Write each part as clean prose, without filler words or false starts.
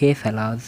हे फैलाज़,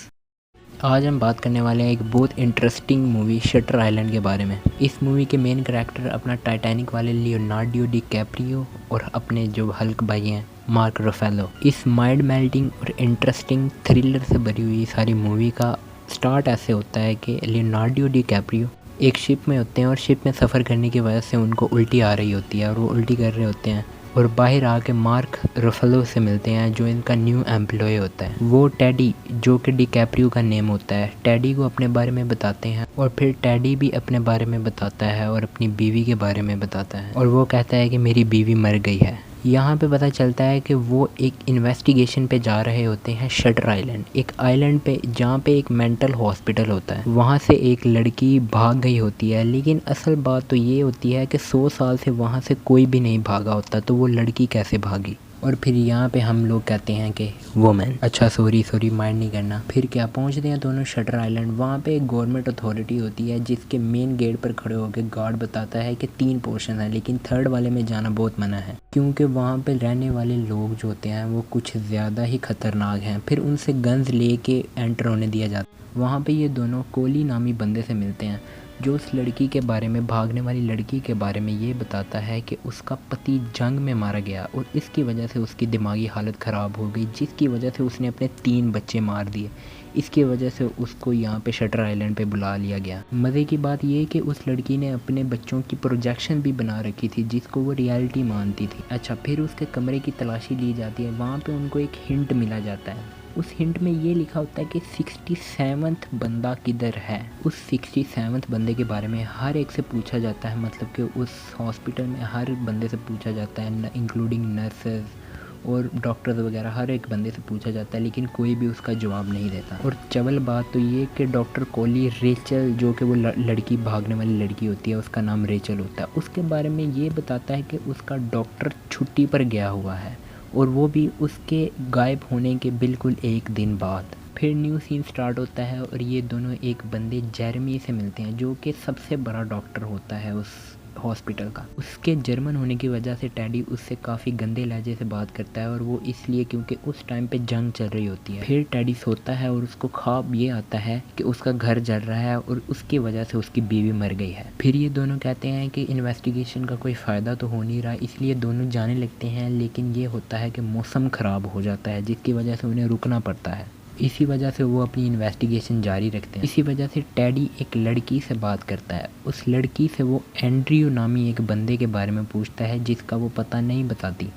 आज हम बात करने वाले हैं एक बहुत इंटरेस्टिंग मूवी शटर आइलैंड के बारे में। इस मूवी के मेन कैरेक्टर अपना टाइटैनिक वाले लियोनार्डो डी कैप्रियो और अपने जो हल्क भाई हैं मार्क रफेलो। इस माइंड मेल्टिंग और इंटरेस्टिंग थ्रिलर से भरी हुई सारी मूवी का स्टार्ट ऐसे होता है कि लियोनार्डो डी कैप्रियो एक शिप में होते हैं और शिप में सफ़र करने की वजह से उनको उल्टी आ रही होती है और वो उल्टी कर रहे होते हैं और बाहर आके मार्क रफेलो से मिलते हैं जो इनका न्यू एम्प्लॉय होता है। वो टेडी, जो कि डिकैप्रियो का नेम होता है, टेडी को अपने बारे में बताते हैं और फिर टेडी भी अपने बारे में बताता है और अपनी बीवी के बारे में बताता है और वो कहता है कि मेरी बीवी मर गई है। यहाँ पे पता चलता है कि वो एक इन्वेस्टिगेशन पे जा रहे होते हैं शटर आइलैंड, एक आइलैंड पे जहाँ पे एक मेंटल हॉस्पिटल होता है। वहाँ से एक लड़की भाग गई होती है, लेकिन असल बात तो ये होती है कि 100 साल से वहाँ से कोई भी नहीं भागा होता, तो वो लड़की कैसे भागी। और फिर यहाँ पे हम लोग कहते हैं कि वुमेन, अच्छा सॉरी माइंड नहीं करना। फिर क्या पहुँचते हैं दोनों शटर आइलैंड। वहाँ पे एक गवर्नमेंट अथॉरिटी होती है जिसके मेन गेट पर खड़े होकर गार्ड बताता है कि 3 पोर्शन है, लेकिन थर्ड वाले में जाना बहुत मना है क्योंकि वहाँ पे रहने वाले लोग जो होते हैं वो कुछ ज़्यादा ही खतरनाक हैं। फिर उनसे गन्स लेके एंटर होने दिया जाता है। वहाँ पे ये दोनों कोली नामी बंदे से मिलते हैं जो उस लड़की के बारे में, भागने वाली लड़की के बारे में ये बताता है कि उसका पति जंग में मारा गया और इसकी वजह से उसकी दिमागी हालत ख़राब हो गई, जिसकी वजह से उसने अपने 3 बच्चे मार दिए। इसकी वजह से उसको यहाँ पे शटर आइलैंड पे बुला लिया गया। मज़े की बात ये कि उस लड़की ने अपने बच्चों की प्रोजेक्शन भी बना रखी थी जिसको वो रियलिटी मानती थी। अच्छा, फिर उसके कमरे की तलाशी ली जाती है। वहाँ पे उनको एक हिंट मिला जाता है। उस हिंट में ये लिखा होता है कि 67th बंदा किधर है। उस 67th बंदे के बारे में हर एक से पूछा जाता है, मतलब कि उस हॉस्पिटल में हर बंदे से पूछा जाता है, इंक्लूडिंग नर्सेज और डॉक्टर्स वगैरह, हर एक बंदे से पूछा जाता है, लेकिन कोई भी उसका जवाब नहीं देता। और चवल बात तो ये कि डॉक्टर कोली रेचल, जो कि वो लड़की, भागने वाली लड़की होती है, उसका नाम रेचल होता है, उसके बारे में ये बताता है कि उसका डॉक्टर छुट्टी पर गया हुआ है और वो भी उसके गायब होने के बिल्कुल एक दिन बाद। फिर न्यू सीन स्टार्ट होता है और ये दोनों एक बंदे जेरेमी से मिलते हैं जो कि सबसे बड़ा डॉक्टर होता है उस हॉस्पिटल का। उसके जर्मन होने की वजह से टेडी उससे काफ़ी गंदे लहजे से बात करता है और वो इसलिए क्योंकि उस टाइम पे जंग चल रही होती है। फिर टेडी सोता है और उसको ख्वाब ये आता है कि उसका घर जल रहा है और उसकी वजह से उसकी बीवी मर गई है। फिर ये दोनों कहते हैं कि इन्वेस्टिगेशन का कोई फ़ायदा तो हो नहीं रहा, इसलिए दोनों जाने लगते हैं, लेकिन ये होता है कि मौसम ख़राब हो जाता है जिसकी वजह से उन्हें रुकना पड़ता है। इसी वजह से वो अपनी इन्वेस्टिगेशन जारी रखते हैं। इसी वजह से टेडी एक लड़की से बात करता है। उस लड़की से वो एंड्रयू नामी एक बंदे के बारे में पूछता है जिसका वो पता नहीं बताती।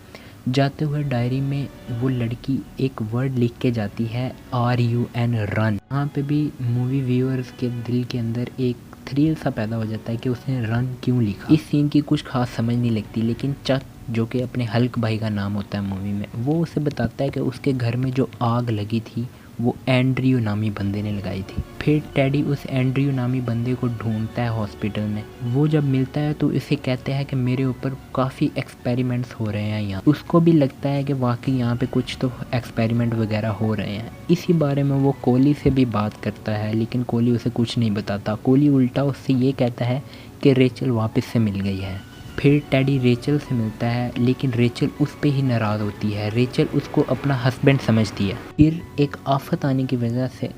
जाते हुए डायरी में वो लड़की एक वर्ड लिख के जाती है, RUN, रन। यहाँ पे भी मूवी व्यूअर्स के दिल के अंदर एक थ्रिल सा पैदा हो जाता है कि उसने रन क्यों लिखा। इस सीन की कुछ खास समझ नहीं लगती, लेकिन चक, जो कि अपने हल्क भाई का नाम होता है मूवी में, वो उसे बताता है कि उसके घर में जो आग लगी थी वो एंड्रयू नामी बंदे ने लगाई थी। फिर टेडी उस एंड्रयू नामी बंदे को ढूंढता है हॉस्पिटल में। वो जब मिलता है तो इसे कहते हैं कि मेरे ऊपर काफ़ी एक्सपेरिमेंट्स हो रहे हैं यहाँ। उसको भी लगता है कि वाकई यहाँ पे कुछ तो एक्सपेरिमेंट वगैरह हो रहे हैं। इसी बारे में वो कोली से भी बात करता है, लेकिन कोली उसे कुछ नहीं बताता। कोली उल्टा उससे ये कहता है कि रेचल वापस से मिल गई है। फिर टेडी रेचल से मिलता है, लेकिन रेचल उस पे ही नाराज़ होती है। रेचल उसको अपना हस्बैंड समझती है। फिर एक आफत आने की वजह से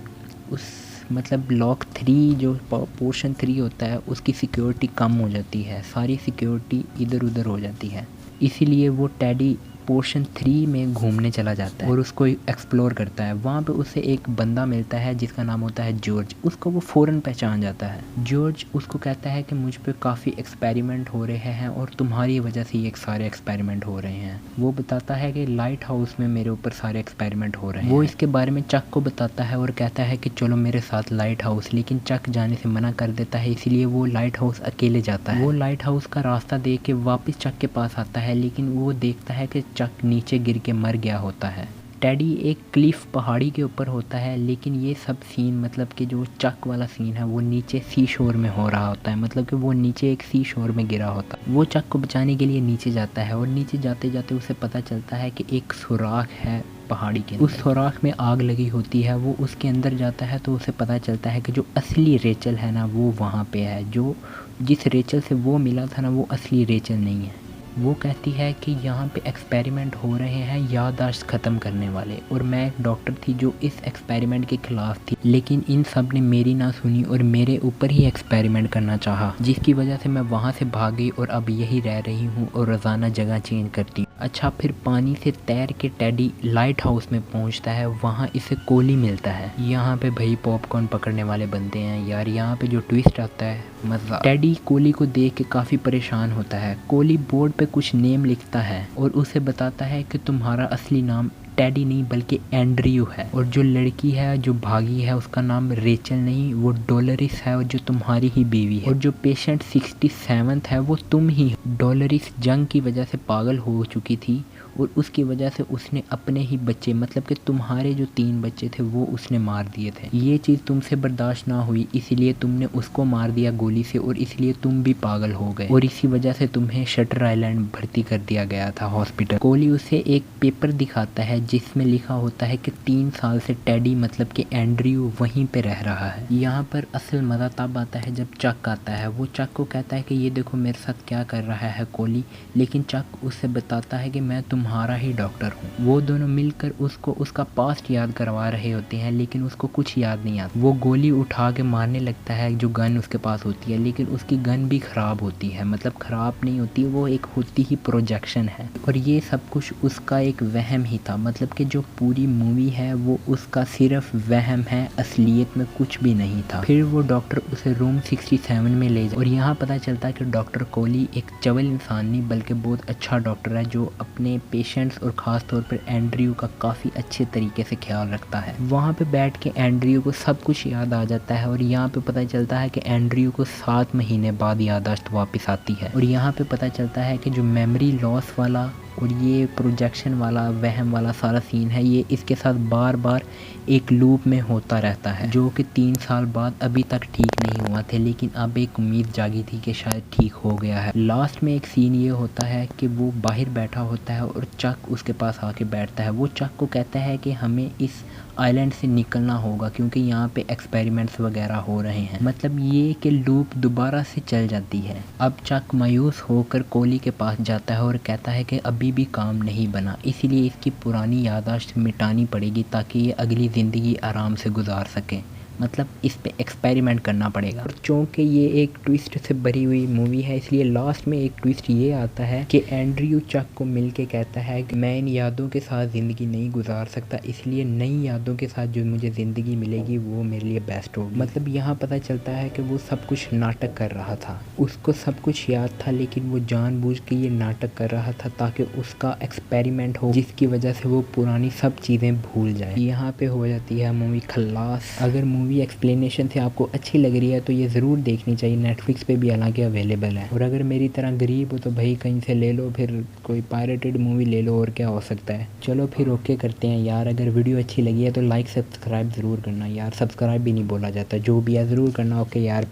उस, मतलब लॉक 3, जो पोर्शन 3 होता है, उसकी सिक्योरिटी कम हो जाती है, सारी सिक्योरिटी इधर उधर हो जाती है। इसीलिए वो टेडी पोर्शन 3 में घूमने चला जाता है और उसको एक्सप्लोर करता है। वहाँ पे उसे एक बंदा मिलता है जिसका नाम होता है जॉर्ज। उसको वो फ़ौरन पहचान जाता है। जॉर्ज उसको कहता है कि मुझ पे काफ़ी एक्सपेरिमेंट हो रहे हैं और तुम्हारी वजह से ये सारे एक्सपेरिमेंट हो रहे हैं। वो बताता है कि लाइट हाउस में मेरे ऊपर सारे एक्सपेरिमेंट हो रहे हैं। वो इसके बारे में चक को बताता है और कहता है कि चलो मेरे साथ लाइट हाउस, लेकिन चक जाने से मना कर देता है, इसीलिए वो लाइट हाउस अकेले जाता है। वो लाइट हाउस का रास्ता देख के वापस चक के पास आता है, लेकिन वो देखता है कि चक नीचे गिर के मर गया होता है। टेडी एक क्लिफ पहाड़ी के ऊपर होता है, लेकिन ये सब सीन, मतलब कि जो चक वाला सीन है वो नीचे सी शोर में हो रहा होता है, मतलब कि वो नीचे एक सी शोर में गिरा होता है। वो चक को बचाने के लिए नीचे जाता है और नीचे जाते जाते उसे पता चलता है कि एक सुराख है पहाड़ी के अंदर। उस सुराख में आग लगी होती है। वो उसके अंदर जाता है तो उसे पता चलता है कि जो असली रेचल है ना वो वहाँ पे है। जो जिस रेचल से वो मिला था ना वो असली रेचल नहीं है। वो कहती है कि यहाँ पे एक्सपेरिमेंट हो रहे हैं याददाश्त ख़त्म करने वाले, और मैं एक डॉक्टर थी जो इस एक्सपेरिमेंट के खिलाफ थी, लेकिन इन सब ने मेरी ना सुनी और मेरे ऊपर ही एक्सपेरिमेंट करना चाहा, जिसकी वजह से मैं वहाँ से भाग गई और अब यही रह रही हूँ और रोज़ाना जगह चेंज करती हूँ। अच्छा, फिर पानी से तैर के टेडी लाइट हाउस में पहुँचता है, वहाँ इसे कोली मिलता है। यहाँ पे भाई पॉपकॉर्न पकड़ने वाले बनते हैं यार। यहाँ पे जो ट्विस्ट आता है मज़ा। टेडी कोली को देख के काफ़ी परेशान होता है। कोली बोर्ड पे कुछ नेम लिखता है और उसे बताता है कि तुम्हारा असली नाम टेडी नहीं बल्कि एंड्रयू है, और जो लड़की है जो भागी है उसका नाम रेचल नहीं, वो डोलोरिस है, और जो तुम्हारी ही बीवी है, और जो पेशेंट 67th है वो तुम ही हो। डोलोरिस जंग की वजह से पागल हो चुकी थी और उसकी वजह से उसने अपने ही बच्चे, मतलब कि तुम्हारे जो 3 बच्चे थे वो उसने मार दिए थे। ये चीज़ तुमसे बर्दाश्त ना हुई, इसीलिए तुमने उसको मार दिया गोली से, और इसलिए तुम भी पागल हो गए, और इसी वजह से तुम्हें शटर आइलैंड भर्ती कर दिया गया था हॉस्पिटल। कोली उसे एक पेपर दिखाता है जिसमें लिखा होता है कि 3 साल से टेडी मतलब कि एंड्रयू वहीं पे रह रहा है। यहाँ पर असल मज़ा तब आता है जब चक आता है। वो चक को कहता है कि ये देखो मेरे साथ क्या कर रहा है कोली, लेकिन चक उससे बताता है कि मैं तुम्हारा ही डॉक्टर हूँ। वो दोनों मिलकर उसको उसका पास्ट याद करवा रहे होते हैं, लेकिन उसको कुछ याद नहीं आता। वो गोली उठा के मारने लगता है जो गन उसके पास होती है, लेकिन उसकी गन भी ख़राब होती है, मतलब ख़राब नहीं होती, वो एक होती ही प्रोजेक्शन है, और ये सब कुछ उसका एक वहम ही था। मतलब कि जो पूरी मूवी है वो उसका सिर्फ वहम है, असलियत में कुछ भी नहीं था। फिर वो डॉक्टर उसे रूम 67 में ले जाए, और यहाँ पता चलता है कि डॉक्टर कोली एक चवल इंसान नहीं बल्कि बहुत अच्छा डॉक्टर है जो अपने पेशेंट्स और ख़ास तौर पर एंड्रयू का काफ़ी अच्छे तरीके से ख्याल रखता है। वहाँ पे बैठ के एंड्रयू को सब कुछ याद आ जाता है, और यहाँ पे पता चलता है कि एंड्रयू को 7 महीने बाद याददाश्त वापस आती है, और यहाँ पे पता चलता है कि जो मेमोरी लॉस वाला और ये प्रोजेक्शन वाला वहम वाला सारा सीन है, ये इसके साथ बार बार एक लूप में होता रहता है, जो कि 3 साल बाद अभी तक ठीक नहीं हुआ थे, लेकिन अब एक उम्मीद जागी थी कि शायद ठीक हो गया है। लास्ट में एक सीन ये होता है कि वो बाहर बैठा होता है और चक उसके पास आके बैठता है। वो चक को कहता है कि हमें इस आइलैंड से निकलना होगा क्योंकि यहाँ पे एक्सपेरिमेंट्स वगैरह हो रहे हैं, मतलब ये कि लूप दोबारा से चल जाती है। अब चक मायूस होकर कोली के पास जाता है और कहता है कि अभी भी काम नहीं बना, इसीलिए इसकी पुरानी याददाश्त मिटानी पड़ेगी ताकि ये अगली ज़िंदगी आराम से गुजार सके, मतलब इस पे एक्सपेरिमेंट करना पड़ेगा। और चूँकि ये एक ट्विस्ट से भरी हुई मूवी है, इसलिए लास्ट में एक ट्विस्ट ये आता है कि एंड्रयू चक को मिल के कहता है कि मैं इन यादों के साथ ज़िंदगी नहीं गुजार सकता, इसलिए नई यादों के साथ जो मुझे ज़िंदगी मिलेगी वो मेरे लिए बेस्ट होगी। मतलब यहाँ पता चलता है कि वो सब कुछ नाटक कर रहा था, उसको सब कुछ याद था, लेकिन वो जानबूझ के ये नाटक कर रहा था ताकि उसका एक्सपेरिमेंट हो, जिसकी वजह से वो पुरानी सब चीज़ें भूल जाए। यहाँ पे हो जाती है मूवी खल्लास। अगर मूवी एक्सप्लेनेशन से आपको अच्छी लग रही है तो ये ज़रूर देखनी चाहिए, नेटफ्लिक्स पे भी हालांकि अवेलेबल है। और अगर मेरी तरह गरीब हो तो भाई कहीं से ले लो, फिर कोई पायरेटेड मूवी ले लो, और क्या हो सकता है। चलो फिर ओके करते हैं यार। अगर वीडियो अच्छी लगी है तो लाइक सब्सक्राइब ज़रूर करना यार, सब्सक्राइब भी नहीं बोला जाता, जो भी है ज़रूर करना। ओके यार।